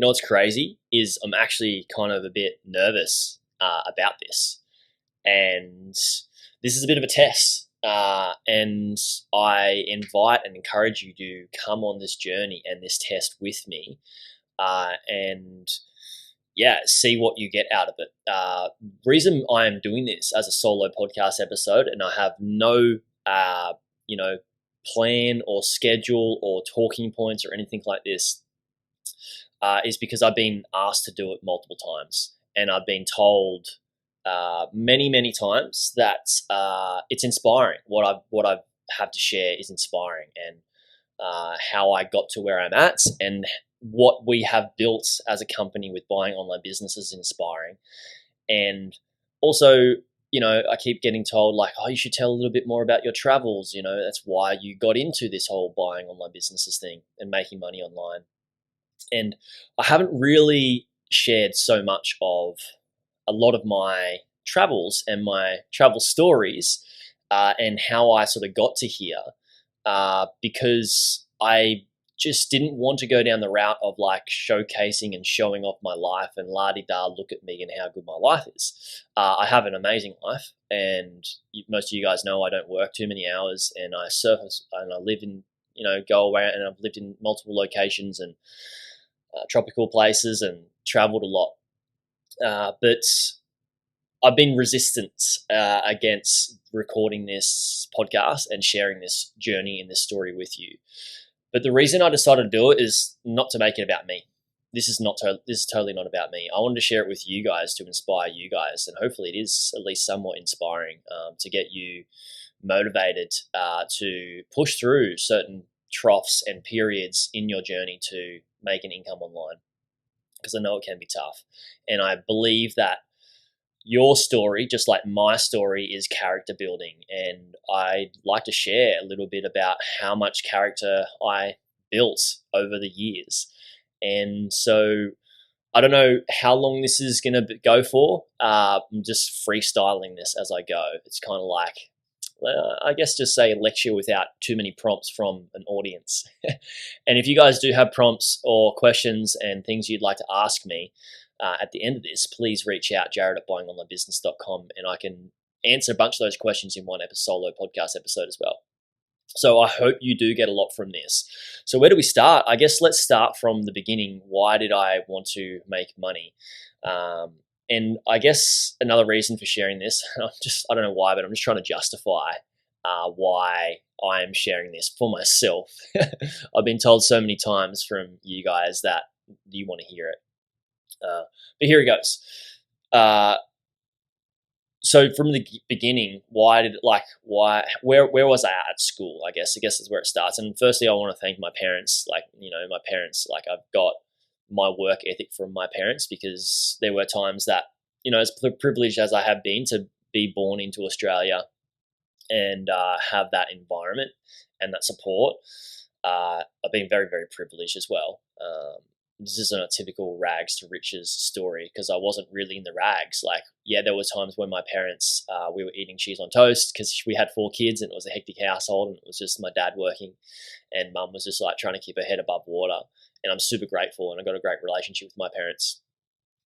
You know what's crazy is I'm actually kind of a bit nervous about this, and this is a bit of a test. And I invite and encourage you to come on this journey and this test with me, and see what you get out of it. Reason I am doing this as a solo podcast episode, and I have no, plan or schedule or talking points or anything like this, is because I've been asked to do it multiple times, and I've been told many times that it's inspiring. What I have to share is inspiring, and how I got to where I'm at, and what we have built as a company with buying online businesses is inspiring. And also, I keep getting told like, oh, you should tell a little bit more about your travels. That's why you got into this whole buying online businesses thing and making money online. And I haven't really shared so much of a lot of my travels and my travel stories, and how I sort of got to here, because I just didn't want to go down the route of like showcasing and showing off my life and la-di-da, look at me and how good my life is. I have an amazing life, and most of you guys know I don't work too many hours, and I surface and I live in, go around, and I've lived in multiple locations and tropical places and traveled a lot. But I've been resistant against recording this podcast and sharing this journey and this story with you. But the reason I decided to do it is not to make it about me. This is totally not about me. I wanted to share it with you guys to inspire you guys, and hopefully it is at least somewhat inspiring, to get you motivated to push through certain troughs and periods in your journey to make an income online, because I know it can be tough. And I believe that your story, just like my story, is character building, and I'd like to share a little bit about how much character I built over the years. And so I don't know how long this is going to go for. I'm just freestyling this as I go. It's kind of like, I guess just say a lecture without too many prompts from an audience. And if you guys do have prompts or questions and things you'd like to ask me at the end of this, please reach out, Jaryd@buyingonlinebusiness.com, and I can answer a bunch of those questions in one solo podcast episode as well. So I hope you do get a lot from this. So where do we start? I guess let's start from the beginning. Why did I want to make money? And I guess another reason for sharing this, I don't know why, but I'm just trying to justify why I'm sharing this for myself. I've been told so many times from you guys that you want to hear it. But here it goes. So from the beginning, where was I at school? I guess is where it starts. And firstly, I want to thank my parents. I've got my work ethic from my parents, because there were times that, as privileged as I have been to be born into Australia and have that environment and that support, I've been very, very privileged as well. This isn't a typical rags to riches story, because I wasn't really in the rags. There were times when my parents, we were eating cheese on toast because we had 4 kids and it was a hectic household, and it was just my dad working and mum was just like trying to keep her head above water. And I'm super grateful, and I got a great relationship with my parents,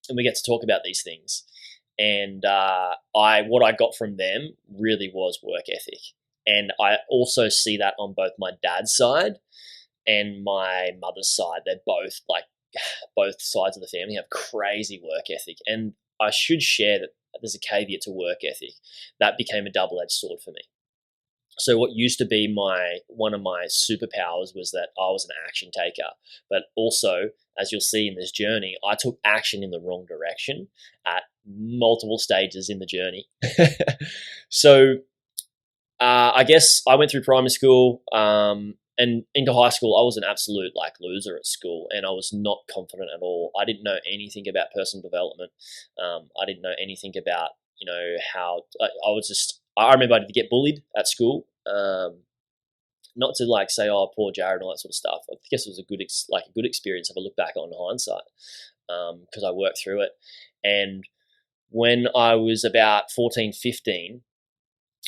and we get to talk about these things. And what I got from them really was work ethic. And I also see that on both my dad's side and my mother's side. They're both sides of the family have crazy work ethic. And I should share that there's a caveat to work ethic. That became a double-edged sword for me. So what used to be one of my superpowers was that I was an action taker. But also, as you'll see in this journey, I took action in the wrong direction at multiple stages in the journey. So I guess I went through primary school, and into high school. I was an absolute loser at school, and I was not confident at all. I didn't know anything about personal development. I didn't know anything about, how I remember I did get bullied at school. Not to say, oh, poor Jaryd and all that sort of stuff. I guess it was a good experience if I look back on hindsight, because I worked through it. And when I was about 14, 15,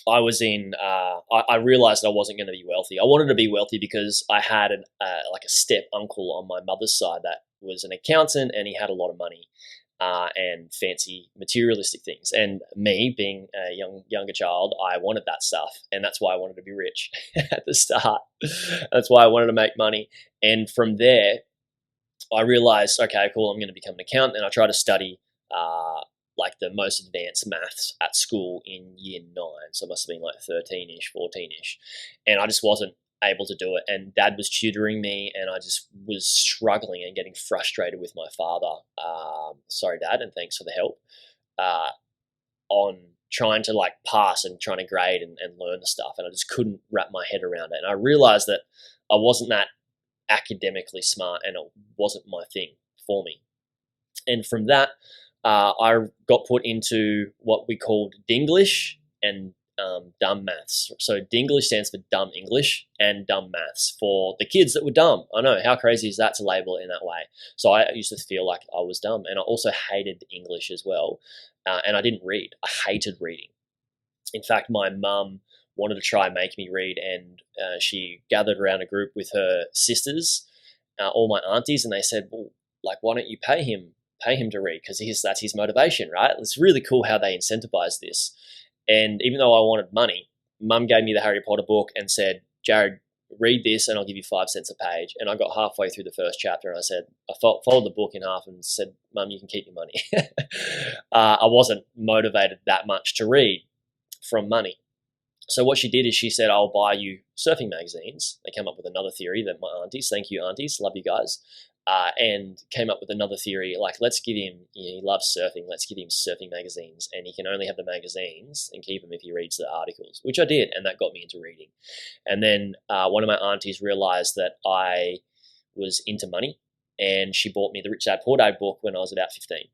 I was I realized that I wasn't going to be wealthy. I wanted to be wealthy because I had a step uncle on my mother's side that was an accountant and he had a lot of money and fancy materialistic things. And me, being a younger child, I wanted that stuff, and that's why I wanted to be rich at the start. That's why I wanted to make money. And from there, I realized, okay, cool, I'm going to become an accountant, and I tried to study like the most advanced maths at school in year 9. So it must have been like 13-ish, 14-ish. And I just wasn't able to do it. And Dad was tutoring me, and I just was struggling and getting frustrated with my father. Sorry, Dad, and thanks for the help. On trying to like pass and trying to grade and learn the stuff. And I just couldn't wrap my head around it. And I realized that I wasn't that academically smart, and it wasn't my thing for me. And from that, I got put into what we called Dinglish and dumb maths. So Dinglish stands for dumb English, and dumb maths for the kids that were dumb. I know, how crazy is that to label it in that way? So I used to feel like I was dumb, and I also hated English as well. And I didn't read. I hated reading. In fact, my mum wanted to try and make me read, and she gathered around a group with her sisters, all my aunties, and they said, well, like, why don't you pay him to read, because that's his motivation, right? It's really cool how they incentivize this. And even though I wanted money, Mum gave me the Harry Potter book and said, Jaryd, read this and I'll give you 5 cents a page. And I got halfway through the first chapter, and I folded the book in half and said, Mum, you can keep your money. I wasn't motivated that much to read from money. So what she did is she said, I'll buy you surfing magazines. They came up with another theory that my aunties, thank you aunties, love you guys, and came up with another theory, like, let's give him, he loves surfing, let's give him surfing magazines, and he can only have the magazines and keep them if he reads the articles, which I did, and that got me into reading. And then one of my aunties realized that I was into money, and she bought me the Rich Dad Poor Dad book when I was about 15.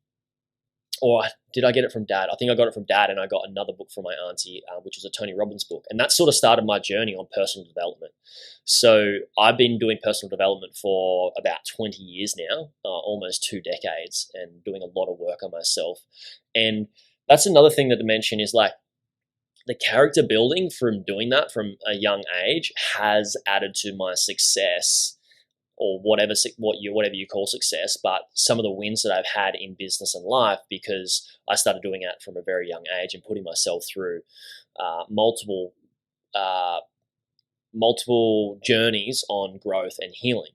Or did I get it from Dad? I think I got it from Dad, and I got another book from my auntie, which was a Tony Robbins book. And that sort of started my journey on personal development. So I've been doing personal development for about 20 years now, almost 2 decades, and doing a lot of work on myself. And that's another thing that to mention is, like, the character building from doing that from a young age has added to my success, or whatever you call success, but some of the wins that I've had in business and life, because I started doing that from a very young age and putting myself through multiple journeys on growth and healing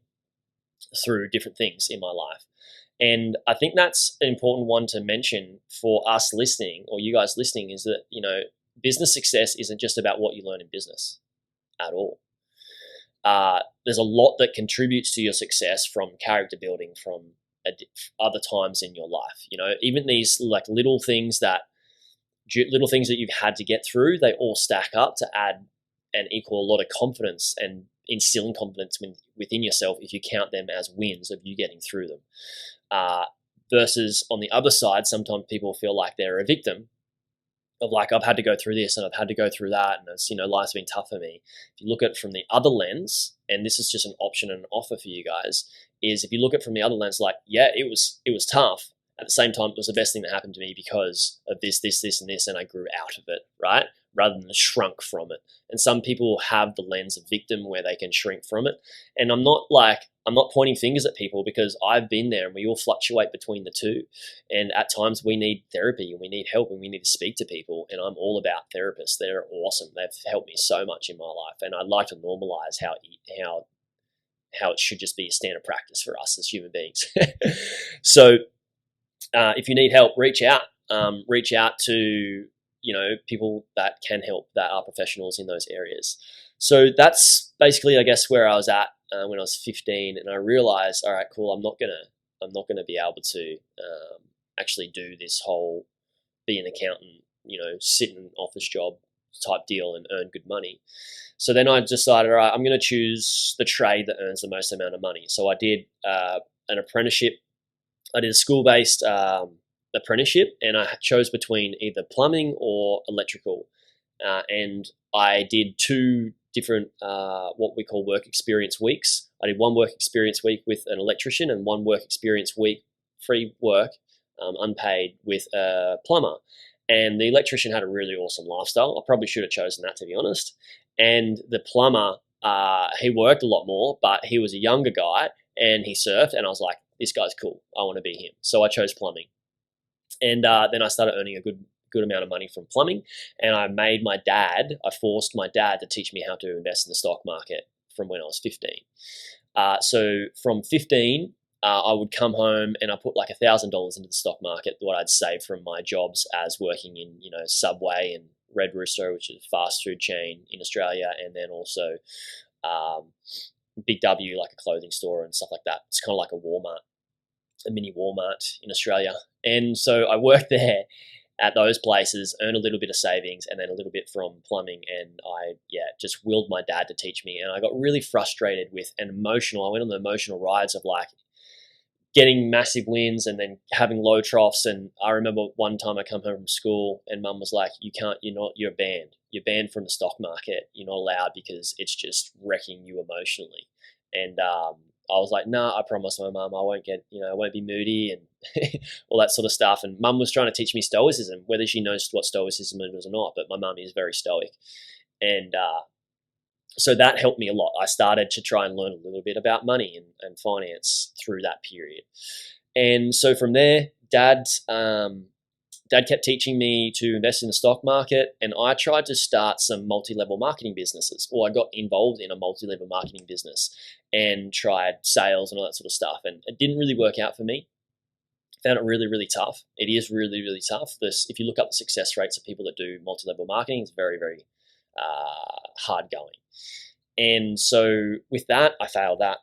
through different things in my life. And I think that's an important one to mention for us listening, or you guys listening, is that, business success isn't just about what you learn in business at all. There's a lot that contributes to your success from character building from other times in your life. Even these like little things that you've had to get through, they all stack up to add and equal a lot of confidence and instilling confidence within yourself if you count them as wins of you getting through them. Versus on the other side, sometimes people feel like they're a victim of, like, I've had to go through this and I've had to go through that, and it's, life's been tough for me. If you look at it from the other lens, and this is just an option and an offer for you guys, is if you look at it from the other lens, like, yeah, it was tough. At the same time, it was the best thing that happened to me because of this, and this, and I grew out of it, right? Rather than shrunk from it. And some people have the lens of victim where they can shrink from it. And I'm not pointing fingers at people, because I've been there, and we all fluctuate between the two. And at times we need therapy and we need help and we need to speak to people. And I'm all about therapists. They're awesome. They've helped me so much in my life. And I'd like to normalize how it should just be a standard practice for us as human beings. So if you need help, reach out to people that can help, that are professionals in those areas. So that's basically, I guess, where I was at when I was 15, and I realized, all right, cool, I'm not gonna be able to actually do this whole be an accountant, sit in an office job type deal and earn good money. So then I decided, all right, I'm going to choose the trade that earns the most amount of money. So I did an apprenticeship. I did a school-based apprenticeship, and I chose between either plumbing or electrical. And I did 2 different what we call work experience weeks. I did 1 work experience week with an electrician and 1 work experience week, free work, unpaid, with a plumber. And the electrician had a really awesome lifestyle. I probably should have chosen that, to be honest. And the plumber, he worked a lot more, but he was a younger guy and he surfed. And I was like, this guy's cool. I want to be him. So I chose plumbing. And then I started earning a good amount of money from plumbing. And I forced my dad to teach me how to invest in the stock market from when I was 15. So from 15, I would come home and I put like $1,000 into the stock market, what I'd saved from my jobs as working in, Subway and Red Rooster, which is a fast food chain in Australia, and then also Big W, like a clothing store and stuff like that. It's kind of like a mini Walmart in Australia. And so I worked there at those places, earned a little bit of savings and then a little bit from plumbing. And I just willed my dad to teach me. And I got really frustrated with I went on the emotional rides of like getting massive wins and then having low troughs. And I remember one time I come home from school and mum was like, you're banned. You're banned from the stock market. You're not allowed because it's just wrecking you emotionally. And I was like, nah, I promised my mum I won't be moody and all that sort of stuff. And mum was trying to teach me stoicism, whether she knows what stoicism is or not, but my mum is very stoic. And so that helped me a lot. I started to try and learn a little bit about money and finance through that period. And so from there, Dad kept teaching me to invest in the stock market, and I tried to start some multi-level marketing businesses, or I got involved in a multi-level marketing business and tried sales and all that sort of stuff. And it didn't really work out for me. I found it really, really tough. It is really, really tough. If you look up the success rates of people that do multi-level marketing, it's very, very hard going. And so with that, I failed that.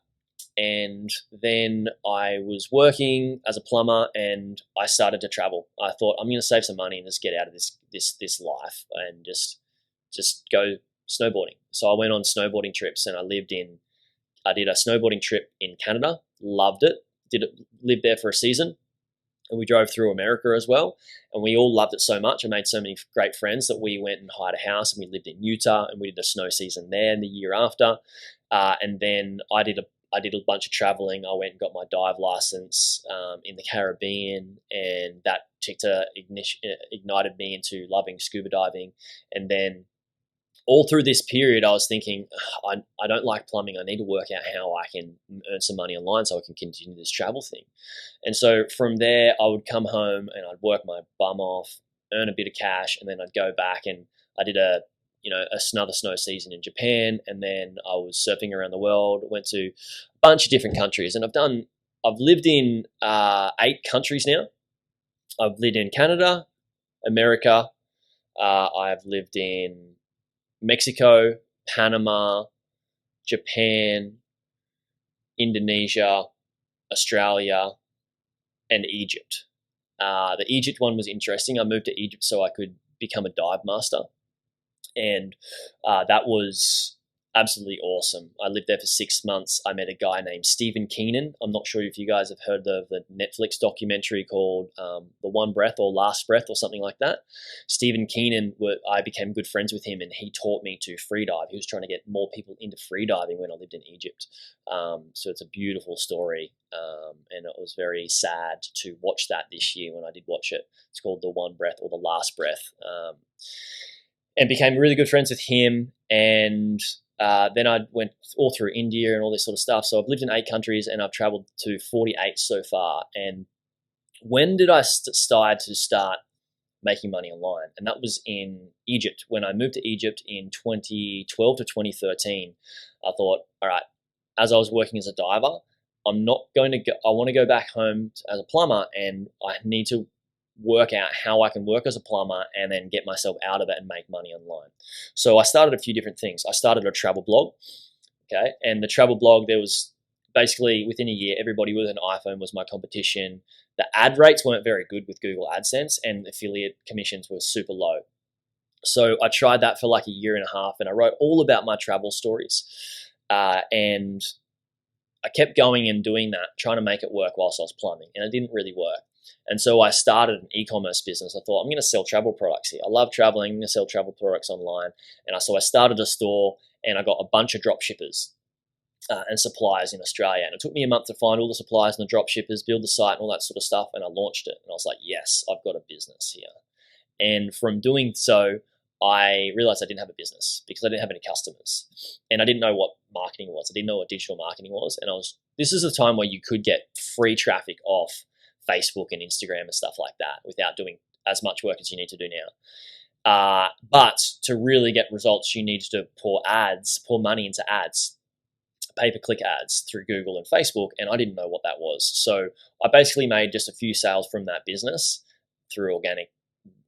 And then I was working as a plumber and I started to travel. I thought I'm going to save some money and just get out of this life and just go snowboarding. So I went on snowboarding trips and I did a snowboarding trip in Canada, loved it, lived there for a season. And we drove through America as well. And we all loved it so much. I made so many great friends that we went and hired a house and we lived in Utah and we did a snow season there in the year after. And then I did a bunch of traveling. I went and got my dive license in the Caribbean, and that ignited me into loving scuba diving. And then all through this period, I was thinking, I don't like plumbing. I need to work out how I can earn some money online so I can continue this travel thing. And so from there, I would come home and I'd work my bum off, earn a bit of cash, and then I'd go back and I did another snow season in Japan, and then I was surfing around the world, went to a bunch of different countries, and I've lived in 8 countries now. I've lived in Canada, America, I've lived in Mexico, Panama, Japan, Indonesia, Australia, and Egypt. The Egypt one was interesting. I moved to Egypt so I could become a dive master. And that was absolutely awesome. I lived there for 6 months. I met a guy named Stephen Keenan. I'm not sure if you guys have heard of the Netflix documentary called The One Breath or Last Breath or something like that. Stephen Keenan, I became good friends with him and he taught me to freedive. He was trying to get more people into freediving when I lived in Egypt. So it's a beautiful story. And it was very sad to watch that this year when I did watch it. It's called The One Breath or The Last Breath. And became really good friends with him. And then I went all through India and all this sort of stuff. So I've lived in 8 countries and I've traveled to 48 so far. And when did I start making money online? And that was in Egypt. When I moved to Egypt in 2012 to 2013, I thought, all right, as I was working as a diver, I want to go back home as a plumber, and I need to work out how I can work as a plumber and then get myself out of it and make money online. So I started a few different things. I started a travel blog, okay? And the travel blog, there was basically within a year, everybody with an iPhone was my competition. The ad rates weren't very good with Google AdSense and affiliate commissions were super low. So I tried that for like a year and a half and I wrote all about my travel stories. And I kept going and doing that, trying to make it work whilst I was plumbing, and it didn't really work. And so I started an e-commerce business. I thought, I'm going to sell travel products here. I love traveling. I'm going to sell travel products online. And so I started a store and I got a bunch of drop shippers and suppliers in Australia. And it took me a month to find all the suppliers and the drop shippers, build the site and all that sort of stuff. And I launched it. And I was like, yes, I've got a business here. And from doing so, I realized I didn't have a business because I didn't have any customers. And I didn't know what marketing was. I didn't know what digital marketing was. And I was this is a time where you could get free traffic off Facebook and Instagram and stuff like that without doing as much work as you need to do now. But to really get results, you need to pour money into ads, pay-per-click ads through Google and Facebook, and I didn't know what that was. So I basically made just a few sales from that business through organic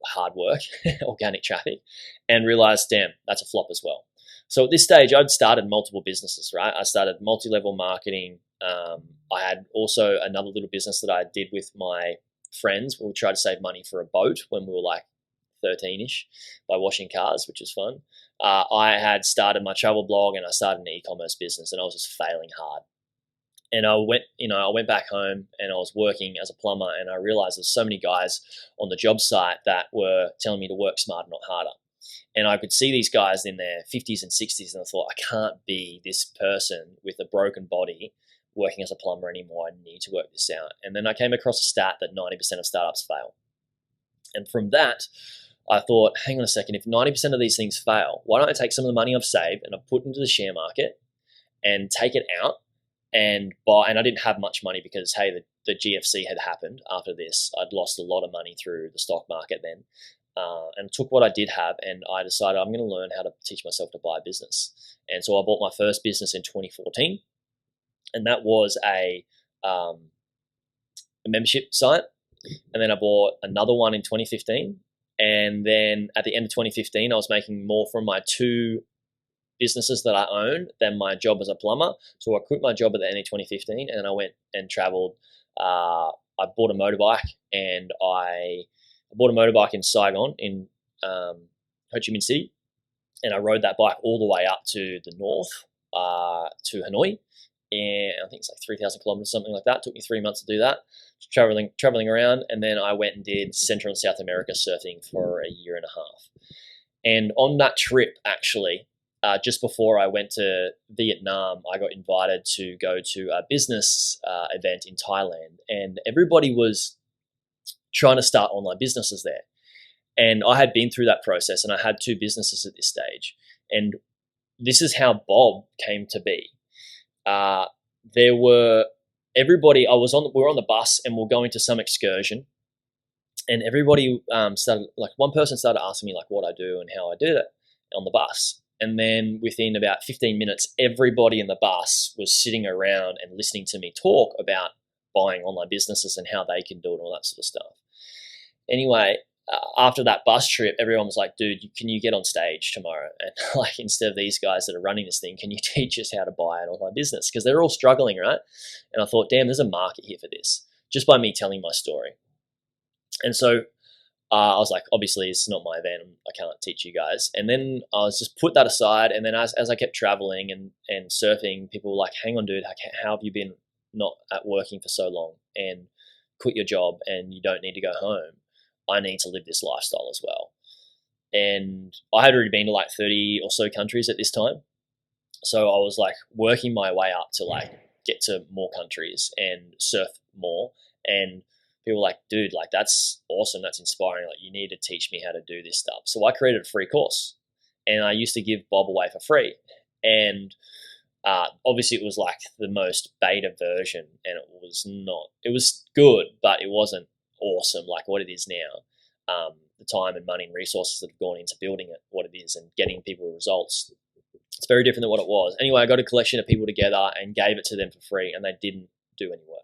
hard work, organic traffic, and realized, damn, that's a flop as well. So at this stage, I'd started multiple businesses, right? I started multi-level marketing. I had also another little business that I did with my friends. We would try to save money for a boat when we were like 13-ish by washing cars, which is fun. I had started my travel blog and I started an e-commerce business, and I was just failing hard. And I went back home and I was working as a plumber, and I realized there's so many guys on the job site that were telling me to work smarter, not harder. And I could see these guys in their 50s and 60s, and I thought, I can't be this person with a broken body working as a plumber anymore. I need to work this out. And then I came across a stat that 90% of startups fail. And from that, I thought, hang on a second, if 90% of these things fail, why don't I take some of the money I've saved and I put into the share market and take it out and buy. And I didn't have much money because, hey, the GFC had happened after this. I'd lost a lot of money through the stock market then. And took what I did have, and I decided I'm going to learn how to teach myself to buy a business. And so I bought my first business in 2014, and that was a membership site. And then I bought another one in 2015. And then at the end of 2015, I was making more from my two businesses that I owned than my job as a plumber. So I quit my job at the end of 2015, and I went and traveled. I bought a motorbike, and I bought a motorbike in Saigon, in Ho Chi Minh City, and I rode that bike all the way up to the north, to Hanoi, and I think it's like 3,000 kilometers, something like that. It took me 3 months to do that, traveling around, and then I went and did Central and South America surfing for a year and a half. And on that trip, actually, just before I went to Vietnam, I got invited to go to a business event in Thailand, and everybody was trying to start online businesses there. And I had been through that process, and I had two businesses at this stage. And this is how Bob came to be. We were on the bus, and we're going to some excursion, and everybody started, like, one person started asking me like what I do and how I do it on the bus. And then within about 15 minutes, everybody in the bus was sitting around and listening to me talk about buying online businesses and how they can do it and all that sort of stuff. Anyway, after that bus trip, everyone was like, dude, can you get on stage tomorrow? And like, instead of these guys that are running this thing, can you teach us how to buy an online business? Because they're all struggling, right? And I thought, damn, there's a market here for this, just by me telling my story. And so I was like, obviously, it's not my event. I can't teach you guys. And then I was just put that aside. And then as I kept traveling and surfing, people were like, hang on, dude, how have you been not at working for so long and quit your job and you don't need to go home? I need to live this lifestyle as well. And I had already been to like 30 or so countries at this time. So I was like working my way up to like get to more countries and surf more. And people were like, dude, like, that's awesome. That's inspiring. Like, you need to teach me how to do this stuff. So I created a free course, and I used to give Bob away for free. And obviously it was like the most beta version, and it was good, but it wasn't awesome like what it is now. The time and money and resources that have gone into building it, what it is, and getting people results, it's very different than what it was. Anyway, I got a collection of people together and gave it to them for free, and they didn't do any work.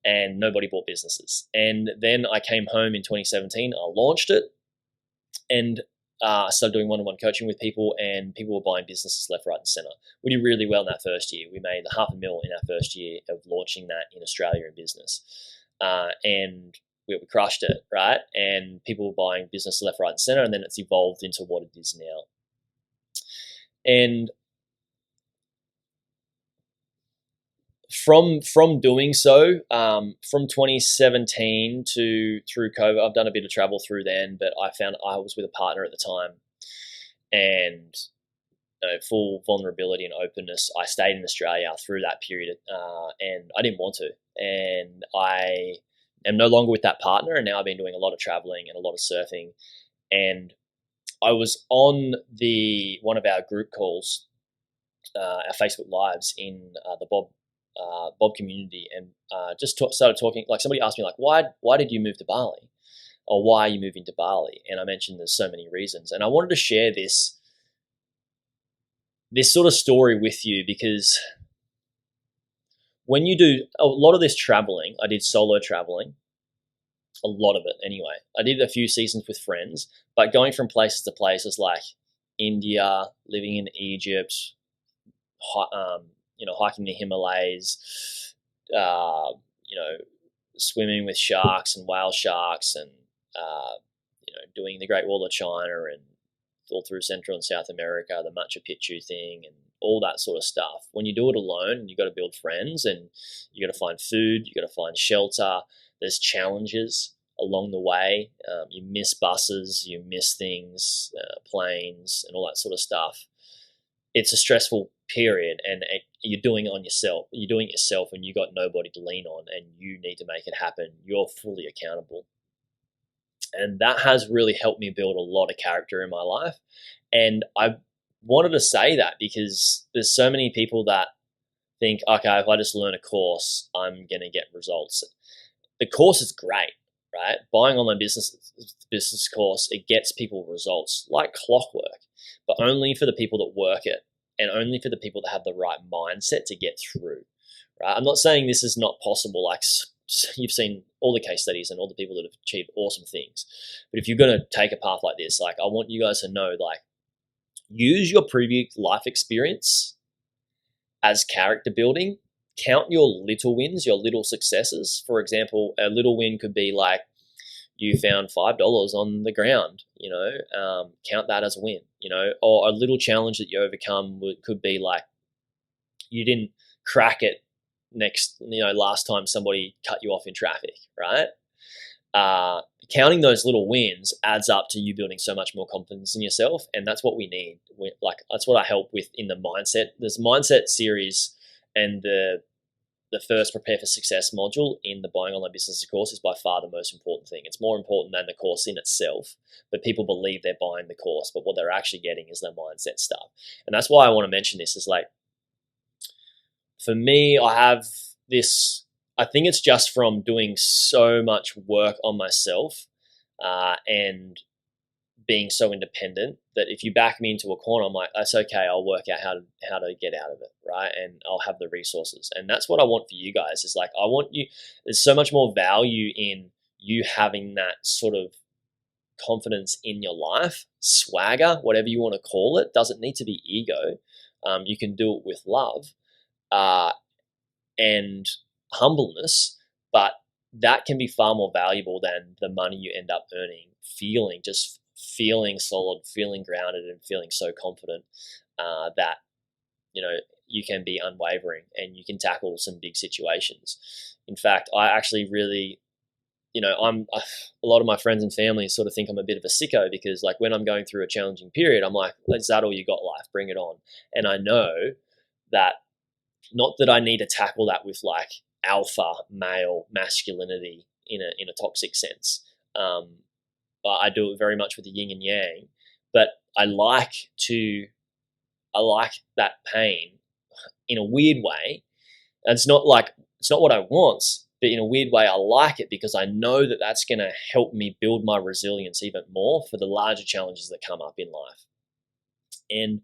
And nobody bought businesses. And then I came home in 2017, I launched it, and I started doing one-on-one coaching with people, and people were buying businesses left, right, and center. We did really well in that first year. We made $500,000 in our first year of launching that in Australia in business. And we crushed it, right? And people were buying business left, right, and center, and then it's evolved into what it is now. And from doing so, from 2017 through COVID, I've done a bit of travel through then, but I found I was with a partner at the time, and full vulnerability and openness, I stayed in Australia through that period, and I didn't want to. And I am no longer with that partner, and now I've been doing a lot of traveling and a lot of surfing. And I was on one of our group calls, our Facebook Lives in the Bob Bob community, and started talking. Like somebody asked me, like, why did you move to Bali, or why are you moving to Bali? And I mentioned there's so many reasons, and I wanted to share this sort of story with you because when you do a lot of this traveling, I did solo traveling, a lot of it anyway. I did a few seasons with friends, but going from places to places like India, living in Egypt, hiking the Himalayas, swimming with sharks and whale sharks, and doing the Great Wall of China and all through Central and South America, the Machu Picchu thing, and all that sort of stuff. When you do it alone, you got to build friends, and you got to find food, you got to find shelter. There's challenges along the way. You miss buses, you miss things, planes, and all that sort of stuff. It's a stressful period, and you're doing it on yourself. You're doing it yourself, and you got nobody to lean on, and you need to make it happen. You're fully accountable. And that has really helped me build a lot of character in my life. And I wanted to say that because there's so many people that think, okay, if I just learn a course, I'm going to get results. The course is great, right? Buying online business course, it gets people results like clockwork, but only for the people that work it, and only for the people that have the right mindset to get through, right? I'm not saying this is not possible. Like, you've seen all the case studies and all the people that have achieved awesome things. But if you're going to take a path like this, like, I want you guys to know, like, use your previous life experience as character building. Count your little wins, your little successes. For example, a little win could be like you found $5 on the ground, count that as a win, or a little challenge that you overcome could be like you didn't crack it last time somebody cut you off in traffic, right? Counting those little wins adds up to you building so much more confidence in yourself, and that's what we need. That's what I help with in the mindset. This mindset series and the first Prepare for Success module in the Buying Online Business course is by far the most important thing. It's more important than the course in itself, but people believe they're buying the course, but what they're actually getting is the mindset stuff. And that's why I want to mention this is like, for me, I have this, I think it's just from doing so much work on myself and being so independent that if you back me into a corner, I'm like, that's okay. I'll work out how to get out of it, right? And I'll have the resources. And that's what I want for you guys is like, I want you, there's so much more value in you having that sort of confidence in your life, swagger, whatever you want to call it. Doesn't need to be ego. You can do it with love and humbleness, but that can be far more valuable than the money you end up earning. Feeling solid, feeling grounded, and feeling so confident that you can be unwavering and you can tackle some big situations. In fact, I actually really, a lot of my friends and family sort of think I'm a bit of a sicko because, like, when I'm going through a challenging period, I'm like, is that all you got, life? Bring it on. And I know that, not that I need to tackle that with like alpha male masculinity in a toxic sense. I do it very much with the yin and yang, but I like that pain in a weird way. And it's not what I want, but in a weird way, I like it because I know that that's going to help me build my resilience even more for the larger challenges that come up in life. And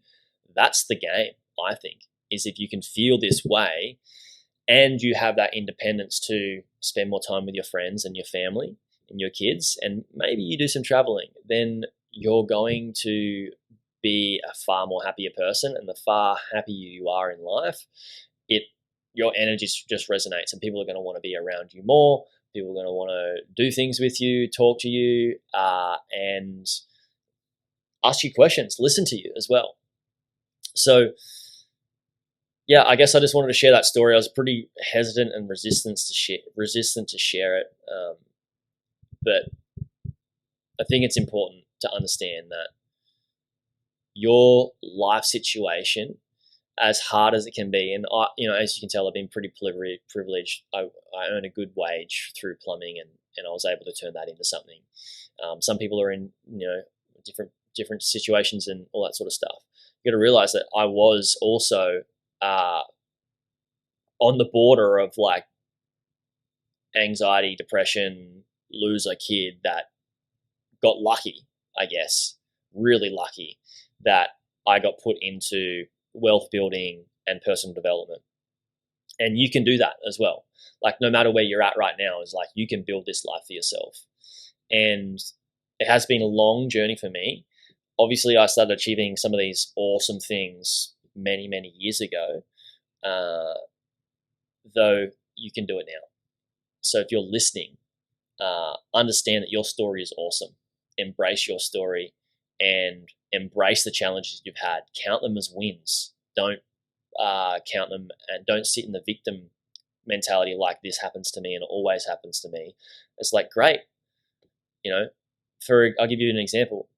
that's the game, I think, is if you can feel this way and you have that independence to spend more time with your friends and your family and your kids, and maybe you do some traveling, then you're going to be a far more happier person. And the far happier you are in life, your energy just resonates, and people are going to want to be around you more. People are going to want to do things with you, talk to you, and ask you questions, listen to you as well. So yeah, I guess I just wanted to share that story. I was pretty hesitant and resistant to share it. But I think it's important to understand that your life situation, as hard as it can be, and as you can tell, I've been pretty privileged. I earn a good wage through plumbing, and I was able to turn that into something. Some people are in different situations and all that sort of stuff. You got to realize that I was also on the border of like anxiety, depression, loser kid that got lucky, I guess, really lucky that I got put into wealth building and personal development. And you can do that as well. Like no matter where you're at right now, is like you can build this life for yourself. And it has been a long journey for me. Obviously, I started achieving some of these awesome things many, many years ago, though you can do it now. So if you're listening, understand that your story is awesome. Embrace your story and embrace the challenges you've had. Count them as wins. Don't count them, and don't sit in the victim mentality like this happens to me and it always happens to me. It's like, great. I'll give you an example.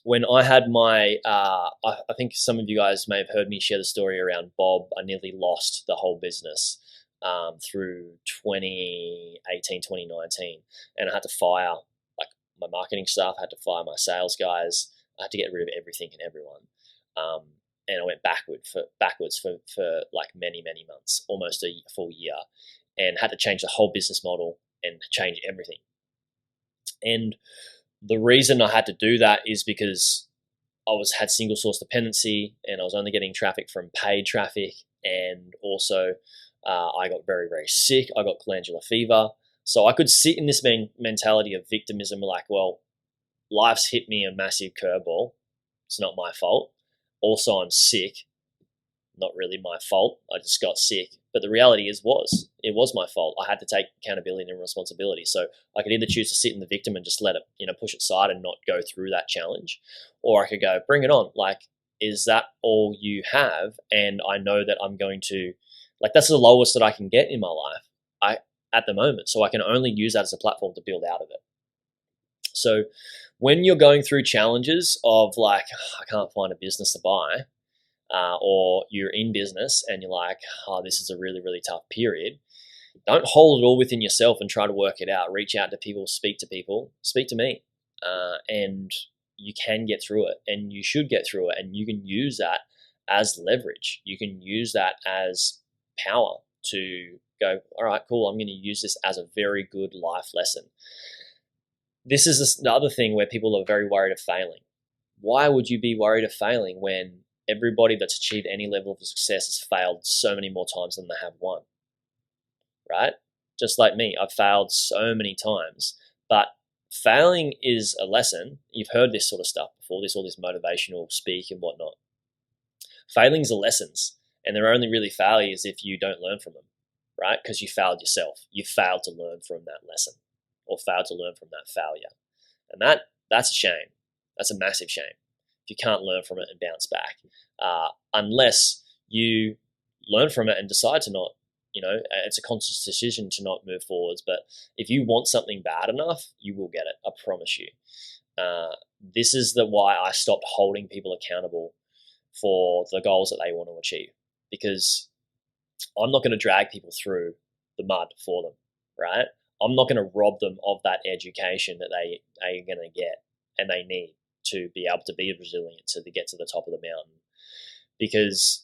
When I had my, I think some of you guys may have heard me share the story around Bob. I nearly lost the whole business through 2018, 2019. And I had to fire like my marketing staff, I had to fire my sales guys. I had to get rid of everything and everyone. And I went backwards for like many, many months, almost a full year, and had to change the whole business model and change everything. And the reason I had to do that is because I had single source dependency, and I was only getting traffic from paid traffic, and also I got very, very sick. I got glandular fever. So I could sit in this mentality of victimism, like, well, life's hit me a massive curveball. It's not my fault. Also, I'm sick. Not really my fault. I just got sick. But the reality it was my fault. I had to take accountability and responsibility. So I could either choose to sit in the victim and just let it, push it aside and not go through that challenge, or I could go, bring it on. Like, is that all you have? And I know that I'm going to, like, that's the lowest that I can get in my life at the moment. So I can only use that as a platform to build out of it. So when you're going through challenges of like, I can't find a business to buy, or you're in business and you're like, this is a really, really tough period, don't hold it all within yourself and try to work it out. Reach out to people, speak to me, and you can get through it, and you should get through it, and you can use that as leverage. You can use that as power to go, all right, cool, I'm going to use this as a very good life lesson. This is the other thing where people are very worried of failing. Why would you be worried of failing when everybody that's achieved any level of success has failed so many more times than they have won, right? Just like me, I've failed so many times, but failing is a lesson. You've heard this sort of stuff before, all this motivational speak and whatnot. Failings are lessons, and they're only really failures if you don't learn from them, right? Because you failed yourself. You failed to learn from that lesson, or failed to learn from that failure. And that's a shame. That's a massive shame if you can't learn from it and bounce back, unless you learn from it and decide to not, it's a conscious decision to not move forwards. But if you want something bad enough, you will get it. I promise you. This is why I stopped holding people accountable for the goals that they want to achieve, because I'm not going to drag people through the mud for them, right? I'm not going to rob them of that education that they are going to get and they need to be able to be resilient, to get to the top of the mountain. Because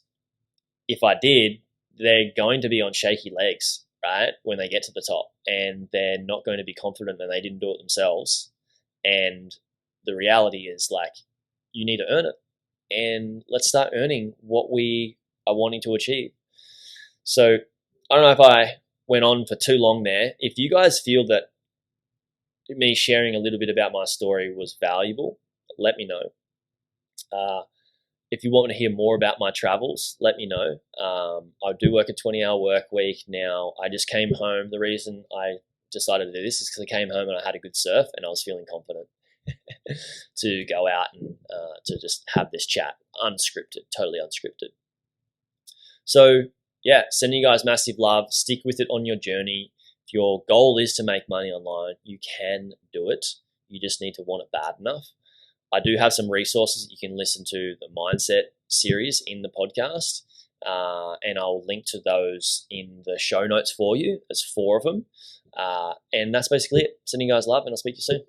if I did, they're going to be on shaky legs, right, when they get to the top, and they're not going to be confident that they didn't do it themselves. And the reality is, like, you need to earn it, and let's start earning what we are wanting to achieve. So I don't know if I went on for too long there. If you guys feel that me sharing a little bit about my story was valuable, let me know. If you want to hear more about my travels, let me know. I do work a 20-hour work week now. I just came home. The reason I decided to do this is because I came home and I had a good surf and I was feeling confident to go out and to just have this chat, unscripted, totally unscripted. So yeah, sending you guys massive love. Stick with it on your journey. If your goal is to make money online, you can do it. You just need to want it bad enough. I do have some resources that you can listen to, the mindset series in the podcast, and I'll link to those in the show notes for you. There's 4 of them, and that's basically it. Sending you guys love, and I'll speak to you soon.